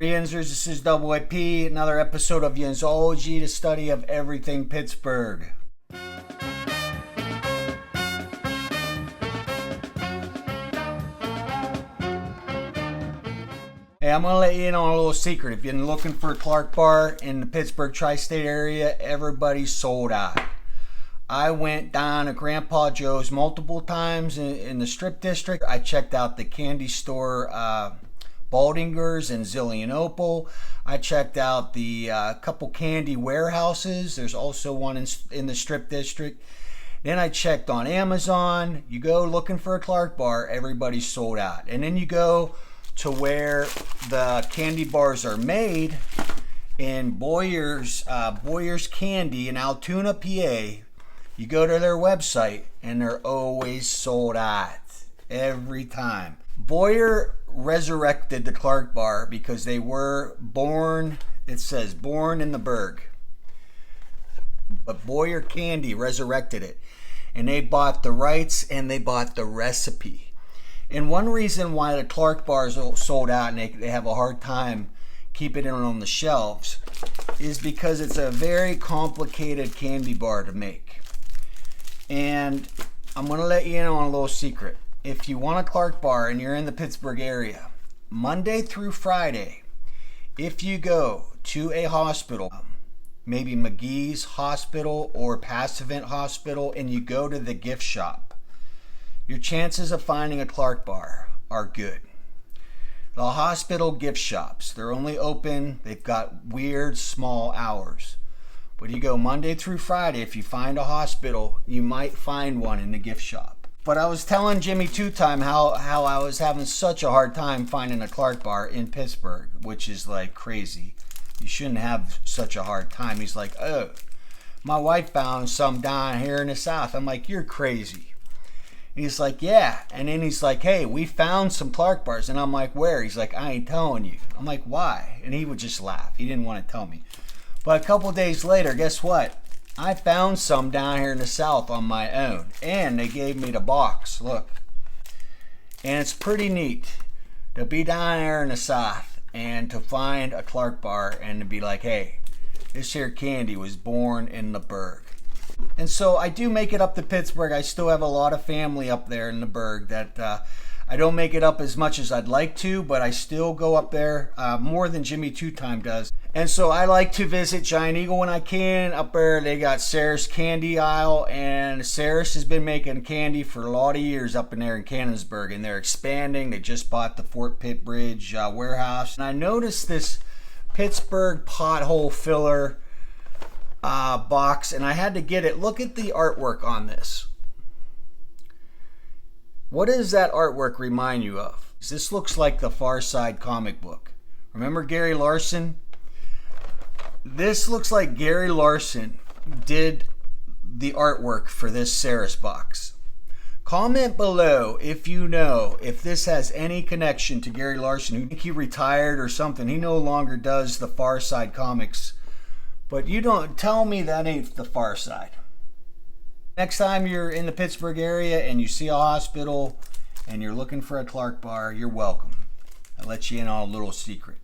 Yinzers, this is Double AP, another episode of Yinzology, the study of everything Pittsburgh. Hey, I'm going to let you in on a little secret. If you've been looking for a Clark bar in the Pittsburgh Tri-State area, everybody's sold out. I went down to Grandpa Joe's multiple times in the Strip District. I checked out the candy store Baldinger's and Zillionople. I checked out the couple candy warehouses. There's also one in the Strip District. Then I checked on Amazon. You go looking for a Clark bar, everybody's sold out. And then you go to where the candy bars are made in Boyer's Candy in Altoona, PA. You go to their website and they're always sold out every time. Boyer resurrected the Clark bar because they were born, it says born in the Berg. But Boyer Candy resurrected it. And they bought the rights and they bought the recipe. And one reason why the Clark bars are sold out and they have a hard time keeping it on the shelves is because it's a very complicated candy bar to make. And I'm going to let you in on a little secret. If you want a Clark bar and you're in the Pittsburgh area, Monday through Friday, if you go to a hospital, maybe McGee's Hospital or Passavant Hospital, and you go to the gift shop, your chances of finding a Clark bar are good. The hospital gift shops, they're only open, they've got weird small hours. But you go Monday through Friday, if you find a hospital, you might find one in the gift shop. But I was telling Jimmy two-time how I was having such a hard time finding a Clark bar in Pittsburgh, which is like crazy. You shouldn't have such a hard time. He's like, oh, my wife found some down here in the South. I'm like, you're crazy. He's like, yeah. And then he's like, hey, we found some Clark bars. And I'm like, where? He's like, I ain't telling you. I'm like, why? And he would just laugh. He didn't want to tell me. But a couple days later, guess what? I found some down here in the South on my own. And they gave me the box. Look. And it's pretty neat to be down there in the South and to find a Clark bar and to be like, hey, this here candy was born in the Berg. And so I do make it up to Pittsburgh. I still have a lot of family up there in the Berg that I don't make it up as much as I'd like to, but I still go up there more than Jimmy Two-Time does. And so I like to visit Giant Eagle when I can. Up there they got Sarah's Candy Aisle, and Sarah's has been making candy for a lot of years up in there in Canonsburg, and they're expanding. They just bought the Fort Pitt Bridge warehouse. And I noticed this Pittsburgh pothole filler box, and I had to get it. Look at the artwork on this. What does that artwork remind you of? This looks like the Far Side comic book. Remember Gary Larson? This looks like Gary Larson did the artwork for this Saris box. Comment below if you know if this has any connection to Gary Larson. Who think he retired or something. He no longer does the Far Side comics. But you don't tell me that ain't the Far Side. Next time you're in the Pittsburgh area and you see a hospital and you're looking for a Clark bar, you're welcome. I'll let you in on a little secret.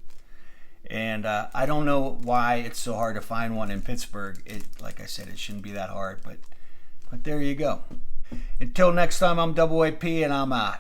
And I don't know why it's so hard to find one in Pittsburgh. Like I said, it shouldn't be that hard, but there you go. Until next time, I'm Double AP and I'm out.